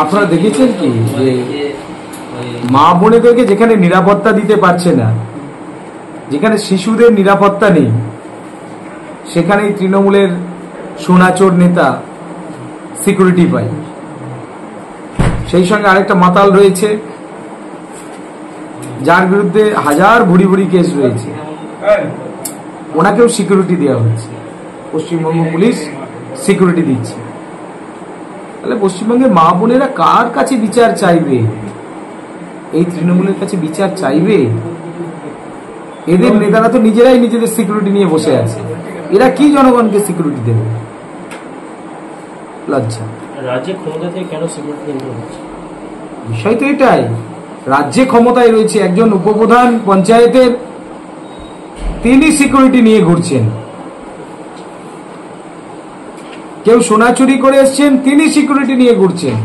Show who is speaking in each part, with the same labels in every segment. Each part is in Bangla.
Speaker 1: আপনারা দেখেছেন কি যে মা বোনেদেরকে যেখানে নিরাপত্তা দিতে পারছে না, যেখানে শিশুদের নিরাপত্তা নেই, সেখানেই তৃণমূলের সোনাচোর নেতা সিকিউরিটি পায়। সেই সঙ্গে আরেকটা মাতাল রয়েছে যার বিরুদ্ধে হাজার ভুড়ি ভুড়ি কেস রয়েছে, ওনাকেও সিকিউরিটি দেওয়া হচ্ছে। পশ্চিমবঙ্গ পুলিশ সিকিউরিটি দিচ্ছে। তাহলে পশ্চিমবঙ্গের মা বোনেরা কার কাছে বিচার চাইবে? এই তৃণমূলের কাছে বিচার চাইবে? এদের নেতারা তো নিজেরাই নিজেদের সিকিউরিটি নিয়ে বসে আছে। এরা কি জনগণকে সিকিউরিটি দেবে? লজ্জা।
Speaker 2: রাজ্যে ক্ষমতা থেকে কেন সিকিউরিটি দিতে হচ্ছে?
Speaker 1: বিষয় তো এটাই, রাজ্যে ক্ষমতায় রয়েছে একজন উপপ্রধান পঞ্চায়েতের, তিনি সিকিউরিটি নিয়ে ঘুরছেন। কেউ সোনা চুরি করে এসছেন, তিনি সিকিউরিটি নিয়ে ঘুরছেন।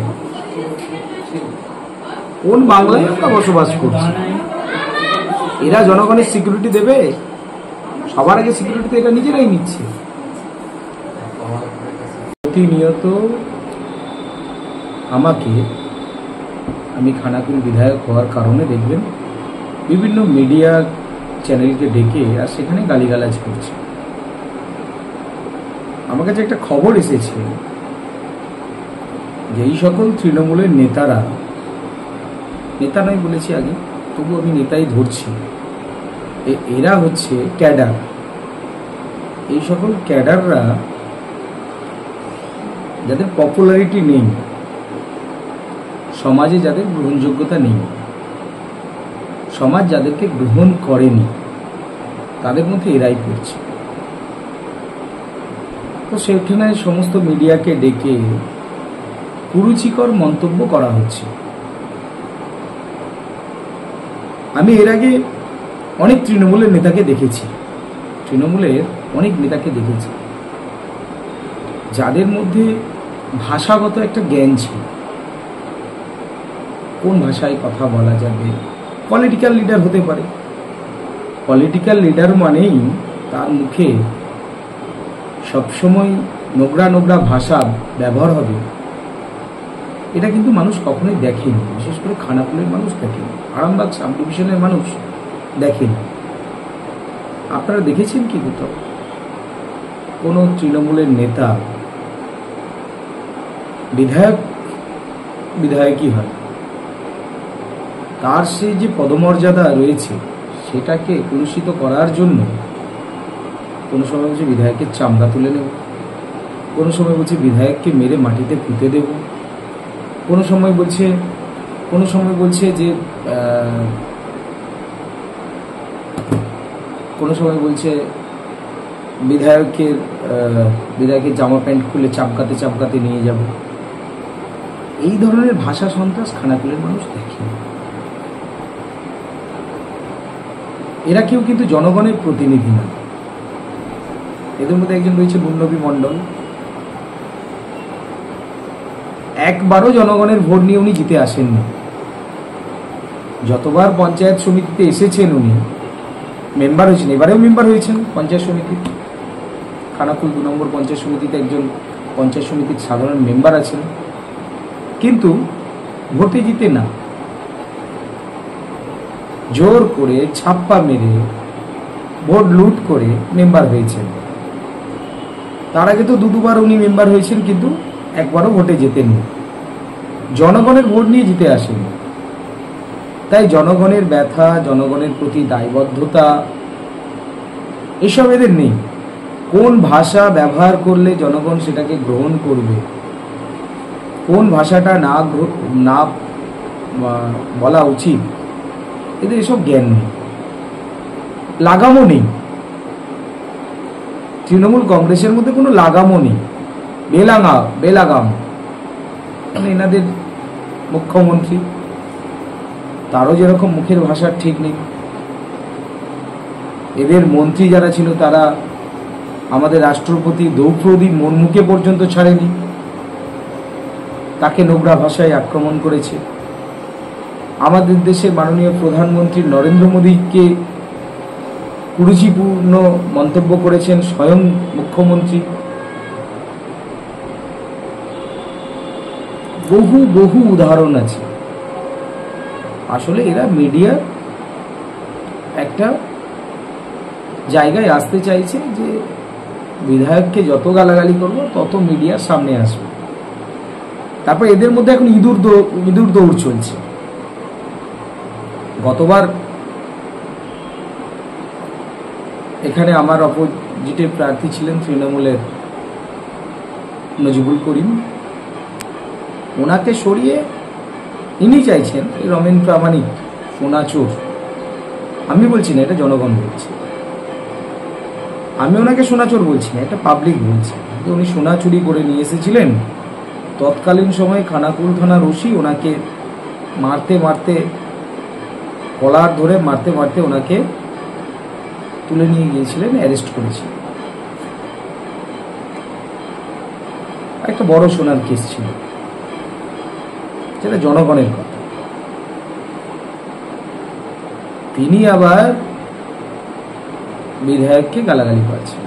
Speaker 1: কোন বাংলায় আমরা বসবাস করছি? এরা জনগণের সিকিউরিটি দেবে? সবার আগে সিকিউরিটি তো এটা নিজেরাই নিচ্ছে। প্রতিনিয়ত আমি খানাকুল বিধায়ক হওয়ার কারণে দেখবেন বিভিন্ন মিডিয়া চ্যানেলকে ডেকে আর সেখানে গালিগালাজ করছে। আমার কাছে একটা খবর এসেছে যে এই সকল তৃণমূলের নেতারা, নেতা নয় বলেছি আগে, তবু আমি নেতাই ধরছি, এরা হচ্ছে ক্যাডার। এই সকল ক্যাডাররা যাদের পপুলারিটি নেই, সমাজে যাদের গ্রহণযোগ্যতা নেই, সমাজ যাদেরকে গ্রহণ করেনি, তাদের মধ্যে এরাই পড়ছে। তো সেখানে সমস্ত মিডিয়াকে ডেকে কুরুচিকর মন্তব্য করা হচ্ছে। আমি এর আগে অনেক তৃণমূলের নেতাকে দেখেছি, যাদের মধ্যে ভাষাগত একটা জ্ঞান ছিল, কোন ভাষায় কথা বলা যাবে। পলিটিক্যাল লিডার হতে পারে, পলিটিক্যাল লিডার মানেই তার মুখে সবসময় নোংরা নোংরা ভাষা ব্যবহার হবে, এটা কিন্তু মানুষ কখনোই দেখেনি। বিশেষ করে খানাকুলের মানুষ দেখেনি, আরামবাগ সাব ডিভিশনের মানুষ দেখেনি। আপনারা দেখেছেন কি কোথাও কোনো তৃণমূলের নেতা বিধায়কই হয়, তার সেই যে পদমর্যাদা রয়েছে সেটাকে কলুষিত করার জন্য কোনো সময় বলছে বিধায়কের চামড়া তুলে নেব, কোনো সময় বলছে বিধায়ককে মেরে মাটিতে পুঁতে দেব, কোনো সময় বলছে বিধায়কের জামা প্যান্ট খুলে চাপকাতে নিয়ে যাব। এই ধরনের ভাষা সন্ত্রাস খানাকুলের মানুষ দেখে। এরা কেউ কিন্তু জনগণের প্রতিনিধি না। এদের মধ্যে একজন রয়েছে বুন্নবী মণ্ডল, একবারও জনগণের ভোট নিয়ে উনি জিতে আসেননি। যতবার পঞ্চায়েত সমিতিতে এসেছেন উনি মেম্বার হয়েছেন, এবারেও মেম্বার হয়েছেন পঞ্চায়েত সমিতির, খানাকুল 2 নম্বর পঞ্চায়েত সমিতিতে একজন পঞ্চায়েত সমিতির সাধারণ মেম্বার আছেন, কিন্তু ভোটে জিতে না, জোর করে ছাপ্পা মেরে ভোট লুট করে মেম্বার হয়েছেন। তার আগে তো দুবার উনি মেম্বার হয়েছেন, কিন্তু একবারও ভোটে জেতেননি, জনগণের ভোট নিয়ে জিতে আসেন। তাই জনগণের ব্যথা, জনগণের প্রতি দায়বদ্ধতা এসব এদের নেই। কোন ভাষা ব্যবহার করলে জনগণ সেটাকে গ্রহণ করবে, কোন ভাষাটা না বলা উচিত, এদের এসব জ্ঞান নেই, লাগামও নেই। তৃণমূল কংগ্রেসের মধ্যে কোনো লাগামও নেই, বেলাগাম। মানে এনাদের মুখ্যমন্ত্রী, তারও যেরকম মুখের ভাষা ঠিক নেই। এদের মন্ত্রী যারা ছিল তারা আমাদের রাষ্ট্রপতি দ্রৌপদী মুর্মুকে পর্যন্ত ছাড়েনি, তাকে নোংরা ভাষায় আক্রমণ করেছে। আমাদের দেশের মাননীয় প্রধানমন্ত্রী নরেন্দ্র মোদীকে কুরুচিপূর্ণ মন্তব্য করেছেন স্বয়ং মুখ্যমন্ত্রী। বহু বহু উদাহরণ আছে। আসলে এরা মিডিয়া একটা জায়গায় আসতে চাইছে যে বিধায়ককে যত গালাগালি করবো তত মিডিয়ার সামনে আসবে। তারপর এদের মধ্যে এখন ইঁদুর দৌড় চলছে। গতবার এখানে আমার অপোজিটে প্রার্থী ছিলেন তৃণমূলের নজিবুল করিম, ওনাকে সরিয়ে ইনি চাইছেন রমেন প্রামাণিক সোনাচোর। আমি বলছি না, এটা জনগণ বলছে। আমি ওনাকে সোনাচোর বলছি না, এটা পাবলিক বলছে। উনি সোনা চুরি করে নিয়ে এসেছিলেন, তৎকালীন সময়ে খানাকুল থানার ওসি ওনাকে মারতে মারতে, কলার ধরে মারতে মারতে ওনাকে তুলে নিয়ে গিয়েছিলেন, অ্যারেস্ট করেছিলেন। একটা বড় সোনার কেস ছিল, যেটা জনগণের কথা। তিনি আবার বিধায়ককে গালাগালি করছেন,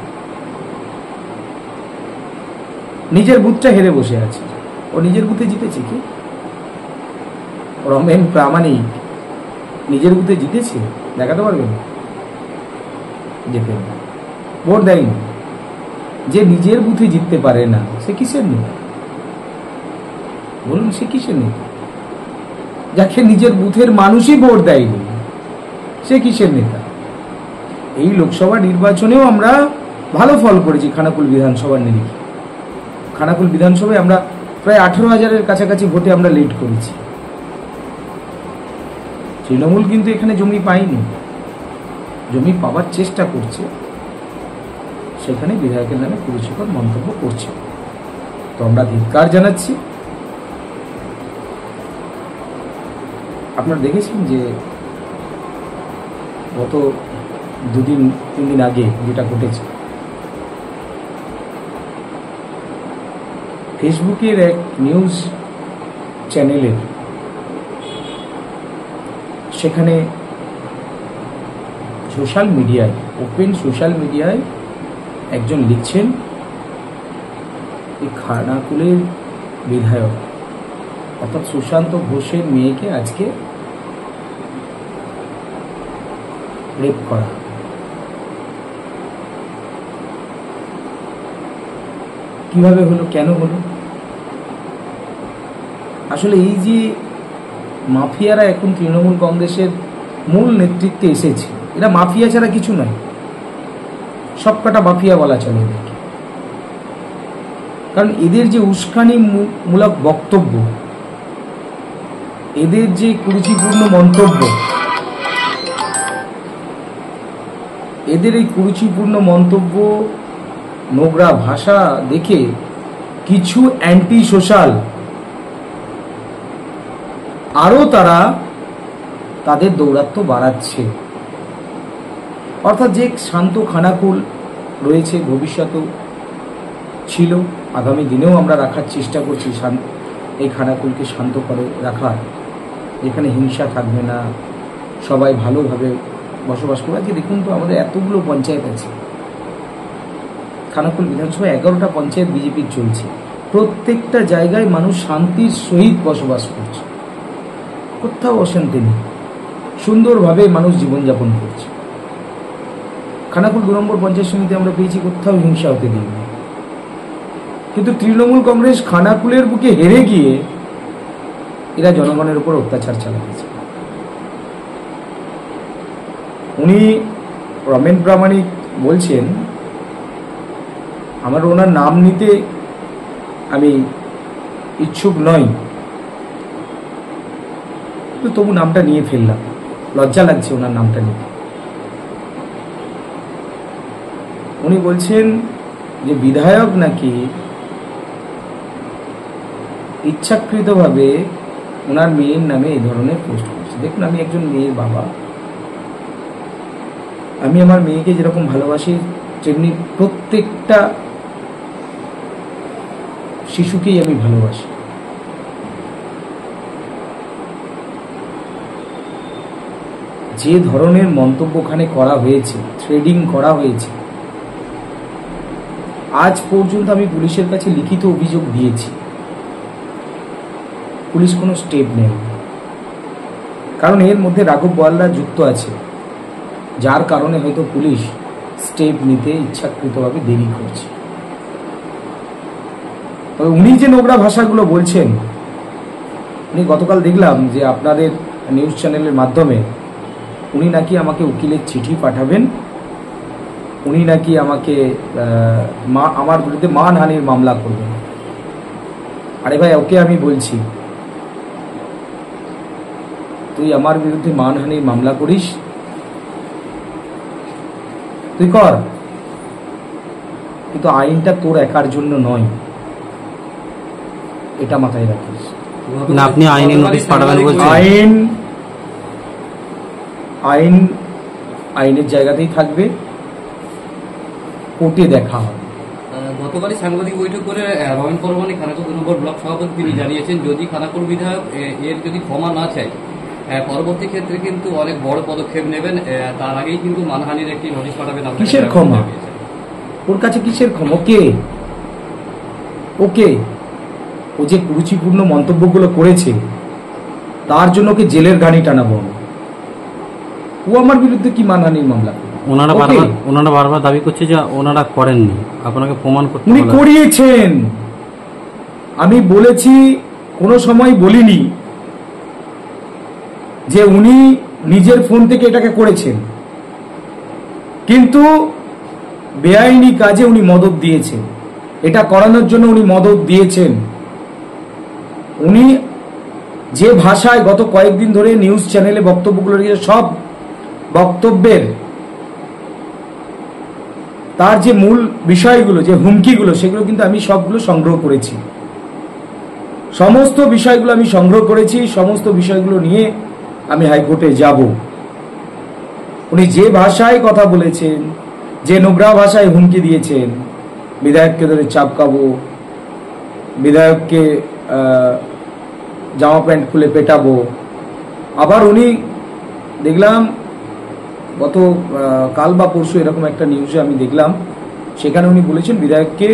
Speaker 1: নিজের বুথটা হেরে বসে আছে। ও নিজের বুথে জিতেছে কি? রমেন প্রামাণিক নিজের বুথে জিতেছে? দেখাতে পারবেন? জিতেন, ভোট দেয়নি। যে নিজের বুথে জিততে পারে না, সে কিসের নেতা? বলুন, সে কিসের নেতা? যাকে নিজের বুথের মানুষই ভোট দেয়নি, সে কিসের নেতা? এই লোকসভা নির্বাচনেও আমরা ভালো ফল করেছি খানাকুল বিধানসভার নিরিখে। খানাকুল বিধানসভায় আমরা প্রায় 18,000-এর কাছাকাছি ভোটে আমরা লিড করেছি। তৃণমূল কিন্তু এখানে জমি পায়নি, জমি পাওয়ার চেষ্টা করছে, সেখানে বিধায়কের নামে কুরুচিকর মন্তব্য করছে। তো আমরা ধিক্কার জানাচ্ছি। আপনারা দেখেছেন যে গত 2-3 দিন আগে যেটা ঘটেছে, ফেসবুকের এক নিউজ চ্যানেলের সেখানে সোশ্যাল মিডিয়ায়, ওপেন সোশ্যাল মিডিয়ায় একজন লিখছেন এই খানাকুলের বিধায়ক অর্থাৎ সুশান্ত ঘোষের মেয়েকে আজকে রেপ করা। কিভাবে হলো, কেন হলো? আসলে এই যে মাফিয়ারা এখন তৃণমূল কংগ্রেসের মূল নেতৃত্বে এসেছে, এরা মাফিয়া ছাড়া কিছু নয়, সবকটা মাফিয়া বলা চলে এদেরকে। কারণ এদের যে উস্কানিমূলক বক্তব্য, এদের যে কুরুচিপূর্ণ মন্তব্য, এদের এই কুরুচিপূর্ণ মন্তব্য, নোংরা ভাষা দেখে কিছু অ্যান্টি সোশ্যাল আরো তারা তাদের দৌরাত্ম্য বাড়াচ্ছে। অর্থাৎ যে শান্ত খানাকুল রয়েছে, ভবিষ্যতেও ছিল, আগামী দিনেও আমরা রাখার চেষ্টা করছি এই খানাকুলকে শান্ত করে রাখার, যেখানে হিংসা থাকবে না, সবাই ভালোভাবে বসবাস করবে। আজকে দেখুন তো, আমাদের এতগুলো পঞ্চায়েত আছে, খানাকুল বিধানসভায় 11টা পঞ্চায়েত বিজেপির চলছে, প্রত্যেকটা জায়গায় মানুষ শান্তির সহিত বসবাস করছে, কোথাও অশান্তি নেই, সুন্দরভাবে মানুষ জীবনযাপন করছে। খানাকুল 2 নম্বর পঞ্চায়েত সমিতি আমরা পেয়েছি, কোথাও হিংসা হতে দিইনি। কিন্তু তৃণমূল কংগ্রেস খানাকুলের বুকে হেরে গিয়ে এরা জনগণের উপর অত্যাচার চালাচ্ছে। উনি রমেন প্রামাণিক বলছেন, আমার ওনার নাম নিতে আমি ইচ্ছুক নই, তবু নামটা নিয়ে ফেললাম, লজ্জা লাগছে ওনার নামটা নিতে। উনি বলছেন যে বিধায়ক নাকি ইচ্ছাকৃতভাবে ওনার মেয়ের নামে এই ধরনের পোস্ট করছে। দেখুন, আমি একজন মেয়ের বাবা, আমি আমার মেয়েকে যেরকম ভালোবাসি, তেমনি প্রত্যেকটা শিশুকেই আমি ভালোবাসি। যে ধরনের মন্তব্য ওখানে করা হয়েছে, থ্রেডিং করা হয়েছে, আজ পর্যন্ত আমি পুলিশের কাছে লিখিত অভিযোগ দিয়েছি। পুলিশ কোনো স্টেপ নেয়, কারণ এর মধ্যে রাঘব বোয়ালরা যুক্ত আছে, যার কারণে হয়তো পুলিশ স্টেপ নিতে ইচ্ছাকৃতভাবে দেরি করছে। তবে উনি যে নোংরা ভাষাগুলো বলছেন, উনি গতকাল দেখলাম যে আপনাদের নিউজ চ্যানেলের মাধ্যমে উনি নাকি আমাকে উকিলের চিঠি পাঠাবেন, উনি নাকি আমাকে আমার বিরুদ্ধে মানহানির মামলা করবেন। আরে ভাই, ওকে আমি বলছি, তুই আমার বিরুদ্ধে মানহানির মামলা করিস, তুই কর, কিন্তু আইনটা তোর একার জন্য নয়, এটা মাথায় রাখিস।
Speaker 3: না, আপনি আইনের নোটিশ পাঠাবেন বলছেন?
Speaker 1: আইনের জায়গাতেই থাকবে, কোর্টে দেখা হবে।
Speaker 4: গতকালই সাংবাদিক বৈঠক করে রমেন পরমাণিক খানাকুল 2 নম্বর ব্লক সভাপতি তিনি জানিয়েছেন, যদি খানাকুল বিধায়ক এর যদি ক্ষমা না চায়, পরবর্তী ক্ষেত্রে কিন্তু অনেক বড় পদক্ষেপ নেবেন, তার আগেই কিন্তু মানহানির একটি নোটিশ পাঠাবেন।
Speaker 1: কিসের ক্ষমা? ওর কাছে কিসের ক্ষমা? ওকে ও যে কুরুচিপূর্ণ মন্তব্যগুলো করেছে তার জন্য ওকে জেলের ঘানি টানাবো। ও আমার বিরুদ্ধে কি মানহানির মামলা?
Speaker 3: ওনারা বারবার দাবি করছে যে ওনারা করেননি, আপনাকে প্রমাণ করতে
Speaker 1: উনি করিয়েছেন। আমি বলেছি, কোনো সময় বলিনি যে উনি নিজের ফোন থেকে এটাকে করেছেন, কিন্তু বেআইনি কাজে উনি মদত দিয়েছেন, এটা করানোর জন্য উনি মদত দিয়েছেন। উনি যে ভাষায় গত কয়েকদিন ধরে নিউজ চ্যানেলে বক্তব্যগুলো দিয়েছে, সব বক্তব্যের তার যে মূল বিষয়গুলো, যে হুমকিগুলো, সেগুলো কিন্তু আমি সবগুলো সংগ্রহ করেছি। সমস্ত বিষয়গুলো আমি সংগ্রহ করেছি, সমস্ত বিষয়গুলো নিয়ে আমি হাইকোর্টে যাব। উনি যে ভাষায় কথা বলেছেন, যে নোংরা ভাষায় হুমকি দিয়েছেন, বিধায়ককে ধরে চাপকাবো, বিধায়ককে জামা প্যান্ট খুলে পেটাবো। আবার উনি দেখলাম গত কাল বা পরশু এরকম একটা নিউজে আমি দেখলাম, সেখানে উনি বলেছেন বিধায়ককে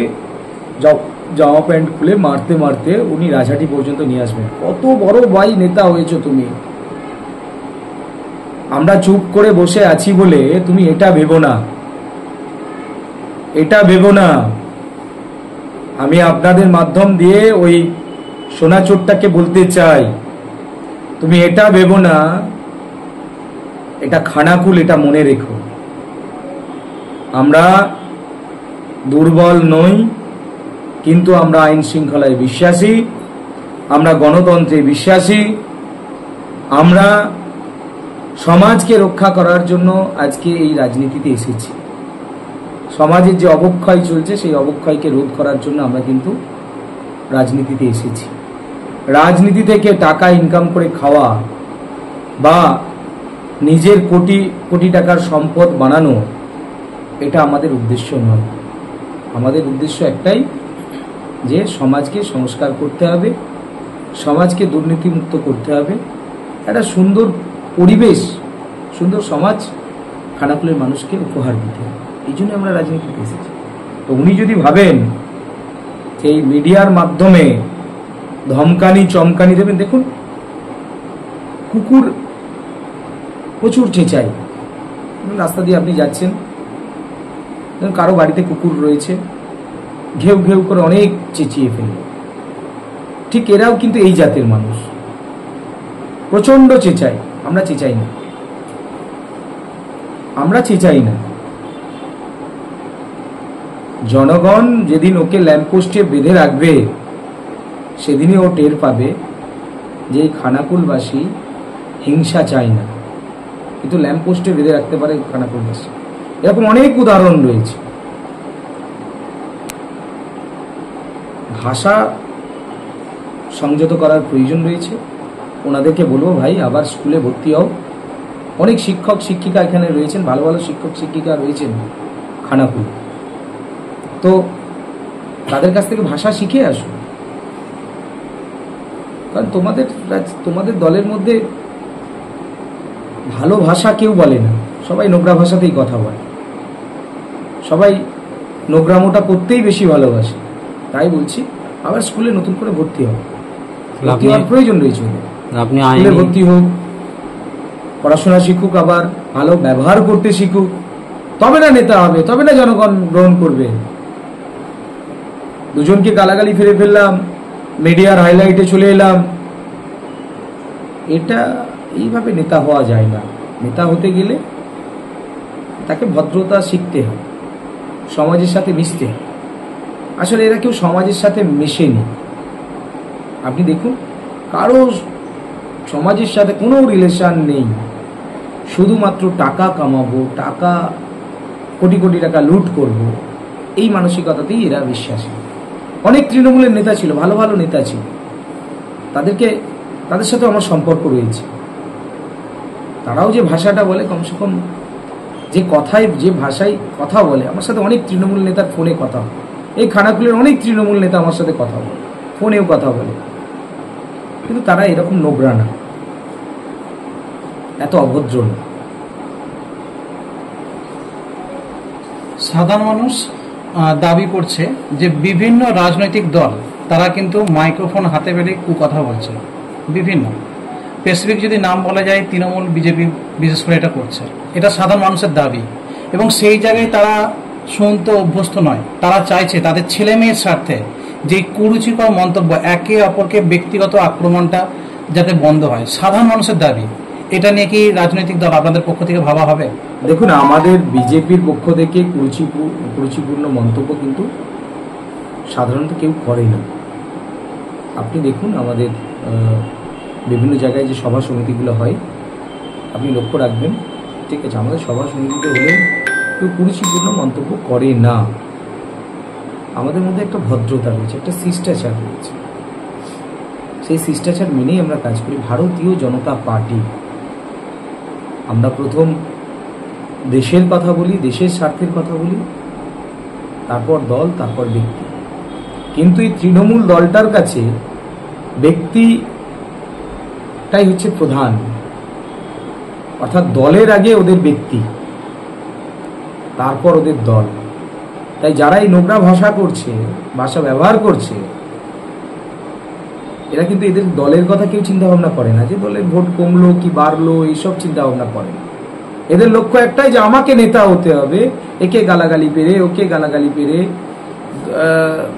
Speaker 1: জামা প্যান্ট খুলে মারতে মারতে উনি রাজহাটি পর্যন্ত নিয়ে আসবেন। কত বড় ভাই নেতা হয়েছ তুমি! আমরা চুপ করে বসে আছি বলে তুমি এটা ভেবো না। আমি আপনাদের মাধ্যম দিয়ে ওই সোনা চোরটাকে বলতে চাই, তুমি এটা ভেবো না, এটা খানাকুল, এটা মনে রেখো। আমরা দুর্বল নই, কিন্তু আমরা আইন শৃঙ্খলায় বিশ্বাসী, আমরা গণতন্ত্রে বিশ্বাসী, আমরা সমাজকে রক্ষা করার জন্য আজকে এই রাজনীতিতে এসেছি। সমাজের যে অবক্ষয় চলছে, সেই অবক্ষয়কে রোধ করার জন্য আমরা কিন্তু রাজনীতিতে এসেছি। রাজনীতি থেকে টাকা ইনকাম করে খাওয়া বা নিজের কোটি কোটি টাকার সম্পদ বানানো, এটা আমাদের উদ্দেশ্য নয়। আমাদের উদ্দেশ্য একটাই, যে সমাজকে সংস্কার করতে হবে, সমাজকে দুর্নীতিমুক্ত করতে হবে, একটা সুন্দর পরিবেশ, সুন্দর সমাজ খানাকুলের মানুষকে উপহার দিতে হবে। এই জন্য আমরা রাজনীতিতে এসেছি। তো উনি যদি ভাবেন যে এই মিডিয়ার মাধ্যমে ধমকানি চমকানি দেবেন, দেখুন কুকুর প্রচুর চেঁচায়, রাস্তা দিয়ে আপনি যাচ্ছেন, কারো বাড়িতে কুকুর রয়েছে, ঘেউ ঘেউ করে অনেক চেঁচিয়ে ফেলবে। ঠিক এরাও কিন্তু এই জাতের মানুষ, প্রচন্ড চেঁচায়। আমরা চেঁচাই না। জনগণ যেদিন ওকে ল্যাম্পপোস্টে বেঁধে রাখবে, সেদিনই ও টের পাবে যে এই খানাকুলবাসী হিংসা চায় না, কিন্তু ল্যাম্পপোস্টে বেঁধে রাখতে পারে খানাকুলবাসী। এরকম অনেক উদাহরণ রয়েছে। ভাষা সংযত করার প্রয়োজন রয়েছে। ওনাদেরকে বলবো, ভাই আবার স্কুলে ভর্তি হও। অনেক শিক্ষক শিক্ষিকা এখানে রয়েছেন, ভালো ভালো শিক্ষক শিক্ষিকা রয়েছেন খানাকুল, তো তাদের কাছ থেকে ভাষা শিখে আসো। কারণ তোমাদের দলের মধ্যে ভালো ভাষা কেউ বলে না, সবাই নোংরা ভাষাতেই কথা বলে, সবাই নোংরামোটা করতেই বেশি ভালোবাসে। তাই বলছি, আবার স্কুলে নতুন করে ভর্তি হবে। ভর্তি হওয়ার প্রয়োজন রয়েছে ওদের।
Speaker 3: আপনি
Speaker 1: স্কুলে
Speaker 3: আইনি
Speaker 1: ভর্তি হোক, পড়াশোনা শিখুক, আবার ভালো ব্যবহার করতে শিখুক, তবে না নেতা হবে, তবে না জনগণ গ্রহণ করবে। দুজনকে গালাগালি ফিরে ফেললাম, মিডিয়ার হাইলাইটে চলে এলাম, এটা এইভাবে নেতা হওয়া যায় না। নেতা হতে গেলে তাকে ভদ্রতা শিখতে হয়, সমাজের সাথে মিশতে হয়। আসলে এরা কেউ সমাজের সাথে মেশেনি। আপনি দেখুন, কারো সমাজের সাথে কোনো রিলেশন নেই, শুধুমাত্র টাকা কামাবো, টাকা কোটি কোটি টাকা লুট করব, এই মানসিকতাতেই এরা বিশ্বাসী। অনেক তৃণমূলের নেতা ছিল, ভালো ভালো নেতা ছিল, তাদের সাথে আমার সম্পর্ক রয়েছে। তারাও যে ভাষাটা বলে, কমসে কম যে ভাষায় কথা বলে, আমার সাথে অনেক তৃণমূল নেতার ফোনে কথা হয়। এই খানাকুলের অনেক তৃণমূল নেতা আমার সাথে কথা বলে, ফোনেও কথা বলে, কিন্তু তারা এরকম নোংরা না, এত অভদ্র না।
Speaker 5: সাধারণ মানুষ দাবি করছে যে বিভিন্ন রাজনৈতিক দল তারা কিন্তু মাইক্রোফোন হাতে পেলে কুকথা বলছে। বিভিন্ন স্পেসিফিক যদি নাম বলা যায়, তৃণমূল, বিজেপি বিশেষ করে এটা করছে। এটা সাধারণ মানুষের দাবি, এবং সেই জায়গায় তারা শুনতে অভ্যস্ত নয়। তারা চাইছে তাদের ছেলে মেয়ের স্বার্থে যে কুরুচিকর মন্তব্য, একে অপরকে ব্যক্তিগত আক্রমণটা যাতে বন্ধ হয়, সাধারণ মানুষের দাবি। এটা নিয়ে কি রাজনৈতিক দল আপনাদের পক্ষ থেকে ভাবা হবে?
Speaker 1: দেখুন, আমাদের বিজেপির পক্ষ থেকে কুরুচিপূর্ণ মন্তব্য কিন্তু সাধারণত কেউ করে না। আপনি দেখুন, আমাদের বিভিন্ন জায়গায় যে সভা সমিতিগুলো হয়, আপনি লক্ষ্য রাখবেন, ঠিক আছে, আমাদের সভা সমিতিতে হলেও কেউ কুরুচিপূর্ণ মন্তব্য করে না। আমাদের মধ্যে একটা ভদ্রতা রয়েছে, একটা শিষ্টাচার রয়েছে, সেই শিষ্টাচার মেনেই আমরা কাজ করি। ভারতীয় জনতা পার্টি, আমরা প্রথম দেশের কথা বলি, দেশের স্বার্থের কথা বলি, তারপর দল, তারপর ব্যক্তি। কিন্তু এই তৃণমূল দলটার কাছে ব্যক্তিটাই হচ্ছে প্রধান, অর্থাৎ দলের আগে ওদের ব্যক্তি, তারপর ওদের দল। তাই যারা এই নোংরা ভাষা ব্যবহার করছে, এরা কিন্তু এদের দলের কথা কেউ চিন্তা ভাবনা করে না, যে দলের ভোট কমলো কি বাড়লো, এইসব চিন্তা ভাবনা করে না। এদের লক্ষ্য একটাই, যে আমাকে নেতা হতে হবে, একে গালাগালি পেরে, ওকে গালাগালি পেরে।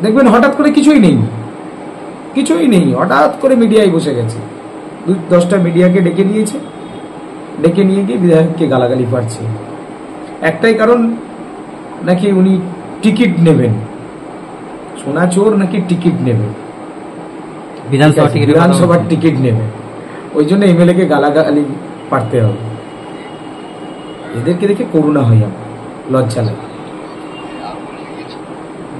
Speaker 1: দেখবেন হঠাৎ করে কিছুই নেই, হঠাৎ করে মিডিয়ায় বসে গেছে, 10টা মিডিয়াকে ডেকে নিয়ে গিয়ে বিধায়ককে গালাগালি পাচ্ছে। একটাই কারণ, নাকি উনি টিকিট নেবেন, সোনাচোর নাকি টিকিট নেবেন, বিধানসভার টিকিট নেবে, ওই জন্য এমএলএ কে গালাগালি পারতে হবে। এদেরকে দেখে করুণা হয়, আমার লজ্জা লাগে।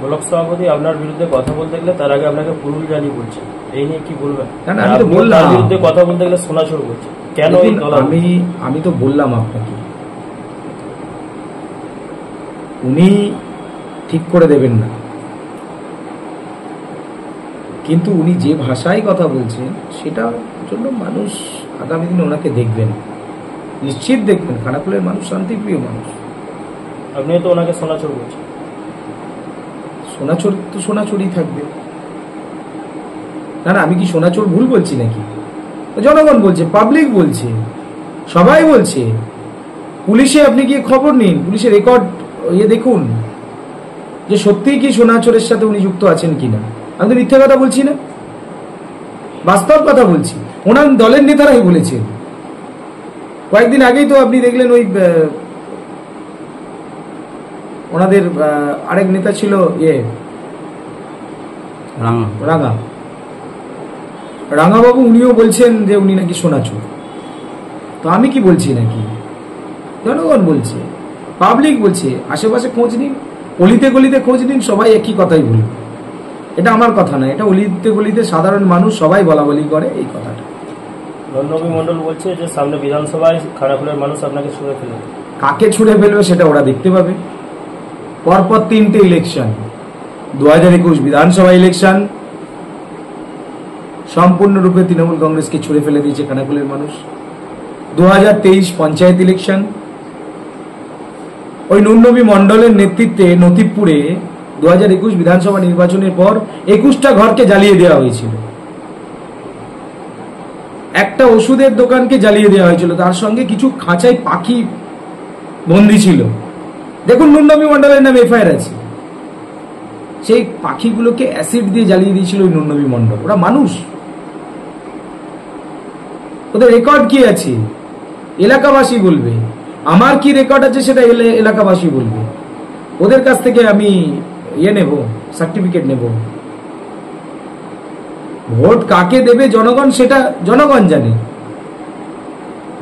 Speaker 2: ব্লক সভাপতি আপনার বিরুদ্ধে কথা বলতে গেলে তার আগে আপনাকে পুরুল জানি বলছে, এই নিয়ে কি বলবেন?
Speaker 1: না, আমি তো বললাম,
Speaker 2: তার বিরুদ্ধে কথা বলতে গেলে সোনাচোর বলছে কেন?
Speaker 1: আমি তো বললাম আপনাকে, উনি ঠিক করে দেবেন না, কিন্তু উনি যে ভাষায় কথা বলছেন, সেটার জন্য মানুষ আগামী দিনে ওনাকে দেখবেন, নিশ্চিত দেখবেন। খানাকুলের মানুষ শান্তিপ্রিয় মানুষ।
Speaker 2: আপনিও তো ওনাকে সোনাচোর বলছেন।
Speaker 1: সোনাচোর তো সোনাচোরই থাকবে। না, আমি কি সোনাচোর ভুল বলছি নাকি? জনগণ বলছে, পাবলিক বলছে, সবাই বলছে। পুলিশে আপনি গিয়ে খবর নিন, পুলিশের রেকর্ড দেখুন, যে সত্যিই কি সোনাচোরের সাথে উনি যুক্ত আছেন কিনা। আমি তো মিথ্যে কথা বলছি না, বাস্তব কথা বলছি। ওনার দলের নেতারাই বলেছেন। কয়েকদিন আগেই তো আপনি দেখলেন, ওই ওনাদের আরেক নেতা ছিল রাঙাবাবু, উনিও বলছেন যে উনি নাকি সোনাচোর। তো আমি কি বলছি নাকি? জনগণ বলছে, পাবলিক বলছে। আশেপাশে খোঁজ নিন, অলিতে গলিতে খোঁজ নিন, সবাই একই কথাই বলবে। এটা আমার কথা না, এটা অলিতে গলিতে সাধারণ মানুষ সবাই বলা বলি করে এই কথাটা।
Speaker 2: নবী মন্ডল বলছে যে সামনে বিধানসভায় খানাকুলের মানুষ আপনাকে ছুঁড়ে ফেলবে।
Speaker 1: কাকে ছুঁড়ে ফেলবে সেটা ওরা দেখতে পাবে। পরপর 3টে ইলেকশন, 2021 বিধানসভা ইলেকশন, সম্পূর্ণরূপে তৃণমূল কংগ্রেসকে ছুঁড়ে ফেলে দিয়েছে খানাকুলের মানুষ। 2023 পঞ্চায়েত ইলেকশন, ওই নবী মন্ডলের নেতৃত্বে নতিবপুরে 2021 বিধানসভা নির্বাচনের পর 21টা ঘরকে জ্বালিয়ে দেওয়া হয়েছিল। একটা ওষুধের দোকানকে জ্বালিয়ে দেওয়া হয়েছিল, তার সঙ্গে কিছু খাঁচায় পাখি বন্দি ছিল। দেখুন নুননবী মণ্ডলের নামে এফআইআর আছে। সেই পাখিগুলোকে অ্যাসিড দিয়ে জ্বালিয়ে দিয়েছিল ওই নুননবী মণ্ডল। ওরা মানুষ, ওদের রেকর্ড কি আছে এলাকাবাসী বলবে, আমার কি রেকর্ড আছে সেটা এলাকাবাসী বলবে। ওদের কাছ থেকে আমি নেব, সার্টিফিকেট নেব। ভোট কাকে দেবে জনগণ সেটা জনগণ জানে।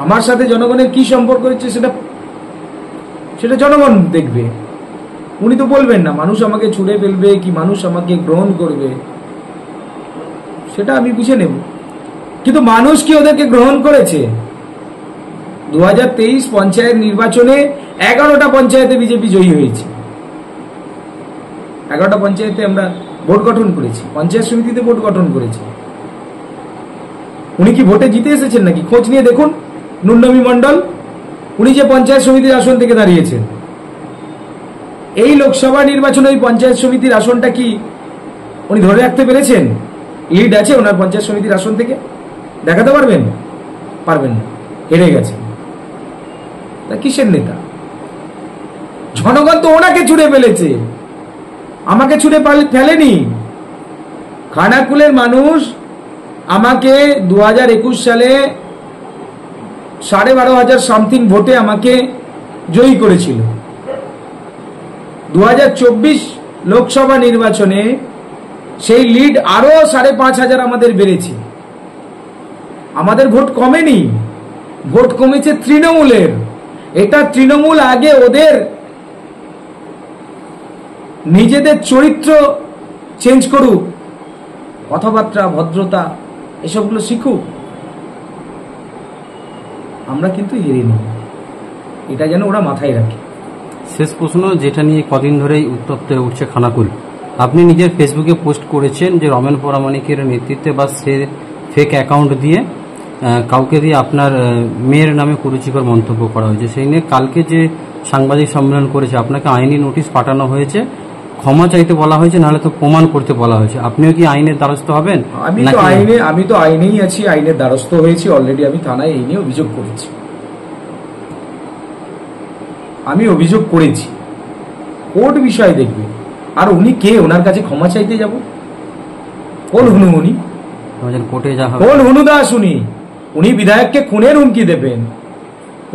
Speaker 1: আমার সাথে জনগণের কি সম্পর্ক হচ্ছে সেটা জনগণ দেখবে। উনি তো বলবেন না মানুষ আমাকে ছুড়ে ফেলবে কি মানুষ আমাকে গ্রহণ করবে, সেটা আমি বুঝে নেব। কিন্তু মানুষ কি ওদেরকে গ্রহণ করেছে? 2023 পঞ্চায়েত নির্বাচনে 11টা পঞ্চায়েতে বিজেপি জয়ী হয়েছে। 11টা পঞ্চায়েতে আমরা ভোট গঠন করেছি, পঞ্চায়েত সমিতিতে ভোট গঠন করেছি। উনি কি ভোটে জিতে এসেছেন নাকি? খোঁজ নিয়ে দেখুন নুননবী মণ্ডল, উনি যে পঞ্চায়েত সমিতির আসন থেকে দাঁড়িয়েছেন, এই লোকসভা নির্বাচনে ওই পঞ্চায়েত সমিতির আসনটা কি উনি ধরে রাখতে পেরেছেন? লিড আছে ওনার পঞ্চায়েত সমিতির আসন থেকে? দেখাতে পারবেন? পারবেন না, হেরে গেছেন। তা কিসের নেতা? জনগণ তো ওনাকে ছুড়ে ফেলেছে, আমাকে ছুড়ে ফেলেনি। খানাকুলের মানুষ আমাকে 2021 সালে 12,500 সামথিং ভোটে আমাকে জয়ী করেছিল। 2024 লোকসভা নির্বাচনে সেই লিড আরো 5,500 আমাদের বেড়েছে। আমাদের ভোট কমেনি, ভোট কমেছে তৃণমূলের। এটা তৃণমূল আগে ওদের নিজেদের চরিত্র চেঞ্জ করুক, কথাবার্তা ভদ্রতা এসবগুলো শিখুক। আমরা কিন্তু হেরিনি, এটা যেন ওরা মাথায় রাখে।
Speaker 3: শেষ প্রশ্ন, যেটা নিয়ে কদিন ধরেই উত্তপ্ত হয়ে উঠছে খানাকুল, আপনি নিজের ফেসবুকে পোস্ট করেছেন যে রমেন পরামানিকের নেতৃত্বে বা সে ফেক অ্যাকাউন্ট দিয়ে কাউকে দিয়ে আপনার মেয়ের নামে কুরুচিকর মন্তব্য করা হয়েছে। সেই নিয়ে কালকে যে সাংবাদিক সম্মেলন করেছে আপনাকে আইনি নোটিশ পাঠানো হয়েছে, ক্ষমা চাইতে বলা হয়েছে, নাহলে তো প্রমাণ করতে বলা হয়েছে। আপনিও কি আইনের দ্বারস্থ হবেন?
Speaker 1: আমি তো আইনেই আছি, আইনের দ্বারস্থ হয়েছি অলরেডি। আমি থানায় এই নিয়ে অভিযোগ করেছি, কোর্ট বিষয় দেখবে। আর উনি কে? ওনার কাছে ক্ষমা চাইতে যাব? কোন হুনু উনি?
Speaker 3: কোর্টে যা হবে,
Speaker 1: কোন হুনু দাস উনি? উনি বিধায়ককে খুনের হুমকি দেবেন,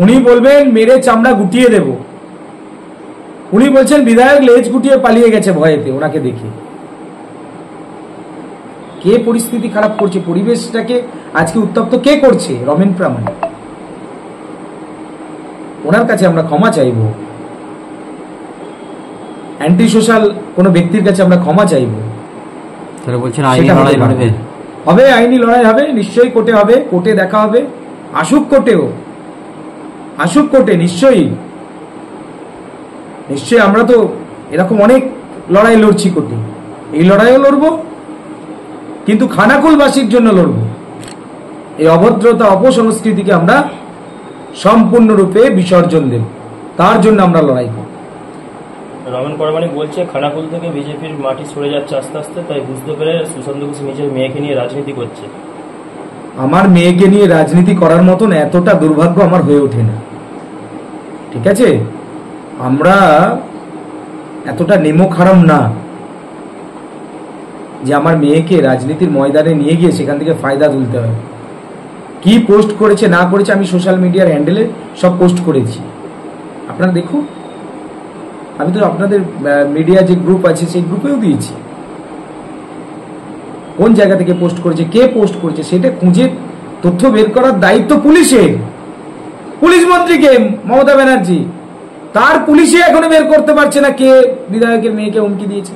Speaker 1: উনি বলবেন মেরে চামড়া গুটিয়ে দেব। উনি বলছেন বিধায়ক লেজ গুটিয়ে পালিয়ে গেছে ভয়েতে ওনাকে দেখে। কে পরিস্থিতি খারাপ করছে, পরিবেশটাকে আজকে উত্তপ্ত কে করছে? রমেন প্রামাণিক। ওনার কাছে আমরা ক্ষমা চাইব, অ্যান্টি সোশ্যাল কোন ব্যক্তির কাছে আমরা ক্ষমা চাইব।
Speaker 3: তাহলে বলছেন আইনি লড়াই হবে?
Speaker 1: হবে, আইনি লড়াই হবে, নিশ্চয়ই কোর্টে হবে, কোর্টে দেখা হবে। আসুক কোর্টে, নিশ্চয়ই। আমরা তো এরকম অনেক লড়াই লড়ছি কোর্টে, এই লড়াইও লড়বো, কিন্তু খানাকুলবাসীর জন্য লড়বো। এই অভদ্রতা অপসংস্কৃতিকে আমরা সম্পূর্ণরূপে বিসর্জন দেব, তার জন্য আমরা লড়াই করব।
Speaker 2: রমেন পরামানিক বলছে খানাকুল থেকে বিজেপির মাটি সরে যাচ্ছে আস্তে আস্তে, তাই বুঝতে পেরে সুশান্ত ঘোষ নিজের মেয়েকে নিয়ে রাজনীতি করছে।
Speaker 1: আমার মেয়েকে নিয়ে রাজনীতি করার মতন এতটা দুর্ভাগ্য আমার হয়ে ওঠে না, ঠিক আছে? আমরা এতটা নেমো খারাম না যে আমার মেয়েকে রাজনীতির ময়দানে নিয়ে গিয়ে সেখান থেকে ফায়দা তুলতে হয়। কি পোস্ট করেছে না করেছে আমি সোশ্যাল মিডিয়ার হ্যান্ডেলে সব পোস্ট করেছি, আপনারা দেখুন। আমি তো আপনাদের মিডিয়া যে গ্রুপ আছে সেই গ্রুপেও দিয়েছি। কোন জায়গা থেকে পোস্ট করেছে, কে পোস্ট করেছে, সেটা খুঁজে তথ্য বের করার দায়িত্ব পুলিশের। পুলিশ মন্ত্রীকে মমতা ব্যানার্জি, তার পুলিশে এখনো বের করতে পারছে না কে বিধায়কের মেয়েকে হুমকি দিয়েছে।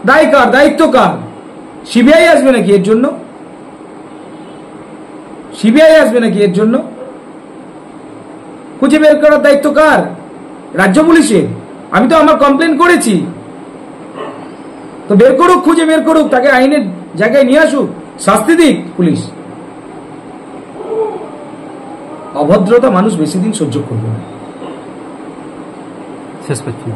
Speaker 1: দায় কার? দায়িত্ব কার? সিবিআই আসবে নাকি এর জন্য? খুঁজে বের করার দায়িত্ব কার? রাজ্য পুলিশের। আমি তো আমার কমপ্লেন করেছি, তো বের করুক, খুঁজে বের করুক, তাকে আইনের জায়গায় নিয়ে আসুক, শাস্তি দিক পুলিশ। অভদ্রতা মানুষ বেশি দিন সহ্য করবে না।
Speaker 3: শেষ করছি।